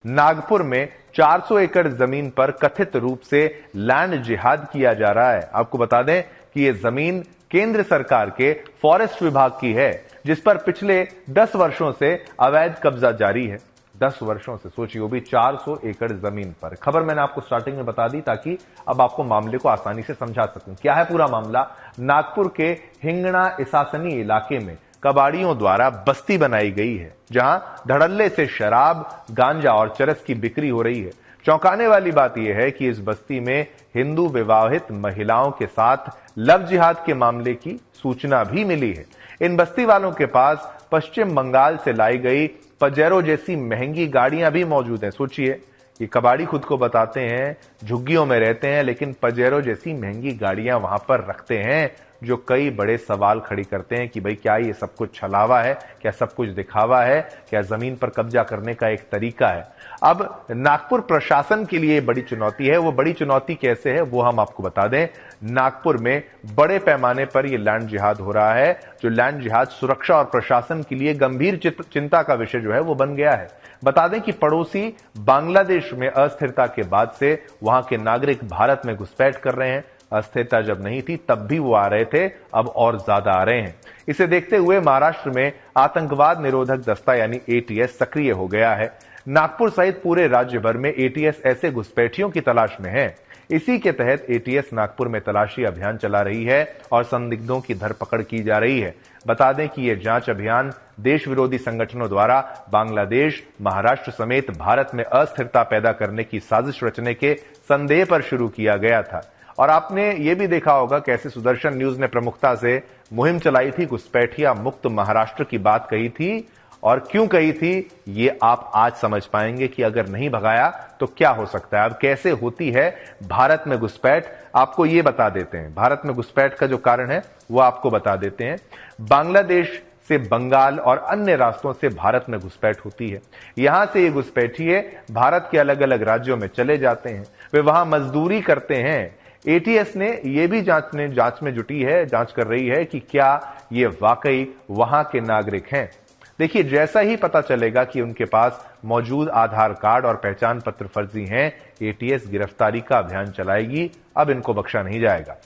नागपुर में 400 एकड़ जमीन पर कथित रूप से लैंड जिहाद किया जा रहा है। आपको बता दें कि यह जमीन केंद्र सरकार के फॉरेस्ट विभाग की है, जिस पर पिछले 10 वर्षों से अवैध कब्जा जारी है। 10 वर्षों से, सोचिए, वो भी 400 एकड़ जमीन पर। खबर मैंने आपको स्टार्टिंग में बता दी ताकि अब आपको मामले को आसानी से समझा सकूं। क्या है पूरा मामला? नागपुर के हिंगणा इसासनी इलाके में कबाड़ियों द्वारा बस्ती बनाई गई है, जहां धड़ल्ले से शराब, गांजा और चरस की बिक्री हो रही है। चौंकाने वाली बात यह है कि इस बस्ती में हिंदू विवाहित महिलाओं के साथ लव जिहाद के मामले की सूचना भी मिली है। इन बस्ती वालों के पास पश्चिम बंगाल से लाई गई पजेरो जैसी महंगी गाड़ियां भी मौजूद हैं। सोचिए, ये कबाड़ी खुद को बताते हैं झुग्गियों में रहते हैं, लेकिन पजेरो जैसी महंगी गाड़ियां वहां पर रखते हैं, जो कई बड़े सवाल खड़ी करते हैं कि भाई क्या ये सब कुछ छलावा है, क्या सब कुछ दिखावा है, क्या जमीन पर कब्जा करने का एक तरीका है। अब नागपुर प्रशासन के लिए बड़ी चुनौती है। वो बड़ी चुनौती कैसे है वो हम आपको बता दें। नागपुर में बड़े पैमाने पर यह लैंड जिहाद हो रहा है, जो लैंड जिहाद सुरक्षा और प्रशासन के लिए गंभीर चिंता का विषय जो है वो बन गया है। बता दें कि पड़ोसी बांग्लादेश में अस्थिरता के बाद से वहां के नागरिक भारत में घुसपैठ कर रहे हैं। अस्थिरता जब नहीं थी तब भी वो आ रहे थे, अब और ज्यादा आ रहे हैं। इसे देखते हुए महाराष्ट्र में आतंकवाद निरोधक दस्ता यानी एटीएस सक्रिय हो गया है। नागपुर सहित पूरे राज्य भर में एटीएस ऐसे घुसपैठियों की तलाश में है। इसी के तहत एटीएस नागपुर में तलाशी अभियान चला रही है और संदिग्धों की धरपकड़ की जा रही है। बता दें कि यह जांच अभियान देश विरोधी संगठनों द्वारा बांग्लादेश, महाराष्ट्र समेत भारत में अस्थिरता पैदा करने की साजिश रचने के संदेह पर शुरू किया गया था। और आपने ये भी देखा होगा कैसे सुदर्शन न्यूज ने प्रमुखता से मुहिम चलाई थी, घुसपैठिया मुक्त महाराष्ट्र की बात कही थी। और क्यों कही थी ये आप आज समझ पाएंगे कि अगर नहीं भगाया तो क्या हो सकता है। अब कैसे होती है भारत में घुसपैठ, आपको ये बता देते हैं। भारत में घुसपैठ का जो कारण है वो आपको बता देते हैं। बांग्लादेश से बंगाल और अन्य रास्तों से भारत में घुसपैठ होती है। यहां से ये घुसपैठिए भारत के अलग अलग राज्यों में चले जाते हैं, वे वहां मजदूरी करते हैं। एटीएस ने यह भी जांच में जुटी है, जांच कर रही है कि क्या ये वाकई वहां के नागरिक हैं। देखिए, जैसा ही पता चलेगा कि उनके पास मौजूद आधार कार्ड और पहचान पत्र फर्जी हैं, एटीएस गिरफ्तारी का अभियान चलाएगी। अब इनको बख्शा नहीं जाएगा।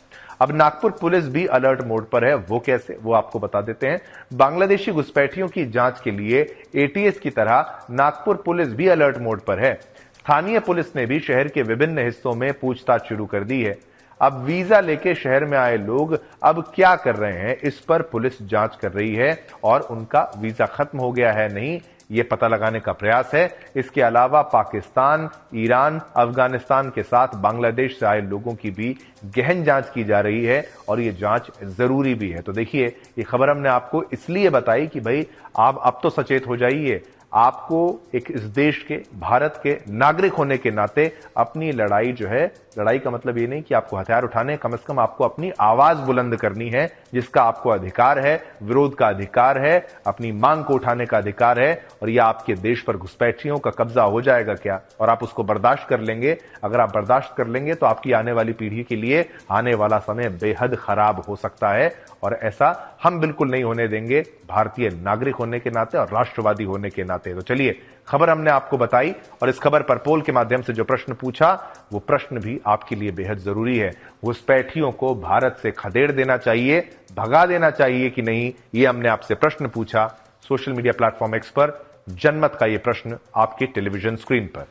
अब नागपुर पुलिस भी अलर्ट मोड पर है। वो कैसे, वो आपको बता देते हैं। बांग्लादेशी घुसपैठियों की जांच के लिए एटीएस की तरह नागपुर पुलिस भी अलर्ट मोड पर है। स्थानीय पुलिस ने भी शहर के विभिन्न हिस्सों में पूछताछ शुरू कर दी है। अब वीजा लेके शहर में आए लोग अब क्या कर रहे हैं, इस पर पुलिस जांच कर रही है और उनका वीजा खत्म हो गया है नहीं, ये पता लगाने का प्रयास है। इसके अलावा पाकिस्तान, ईरान, अफगानिस्तान के साथ बांग्लादेश से आए लोगों की भी गहन जांच की जा रही है और ये जांच जरूरी भी है। तो देखिए, ये खबर हमने आपको इसलिए बताई कि भाई आप अब तो सचेत हो जाइए। आपको एक इस देश के, भारत के नागरिक होने के नाते अपनी लड़ाई जो है, लड़ाई का मतलब ये नहीं कि आपको हथियार उठाने, कम से कम आपको अपनी आवाज बुलंद करनी है, जिसका आपको अधिकार है, विरोध का अधिकार है, अपनी मांग को उठाने का अधिकार है। और यह आपके देश पर घुसपैठियों का कब्जा हो जाएगा क्या, और आप उसको बर्दाश्त कर लेंगे? अगर आप बर्दाश्त कर लेंगे तो आपकी आने वाली पीढ़ी के लिए आने वाला समय बेहद खराब हो सकता है, और ऐसा हम बिल्कुल नहीं होने देंगे, भारतीय नागरिक होने के नाते और राष्ट्रवादी होने के नाते। तो चलिए, खबर हमने आपको बताई और इस खबर पर पोल के माध्यम से जो प्रश्न पूछा वो प्रश्न भी आपके लिए बेहद जरूरी है। घुसपैठियों को भारत से खदेड़ देना चाहिए, भगा देना चाहिए कि नहीं, ये हमने आपसे प्रश्न पूछा सोशल मीडिया प्लेटफॉर्म एक्स पर। जनमत का ये प्रश्न आपकी टेलीविजन स्क्रीन पर।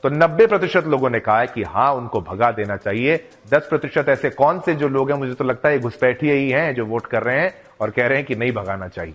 तो 90% लोगों ने कहा है कि हां, उनको भगा देना चाहिए। 10% ऐसे कौन से जो लोग हैं, मुझे तो लगता है घुसपैठिए ही हैं जो वोट कर रहे हैं और कह रहे हैं कि नहीं भगाना चाहिए।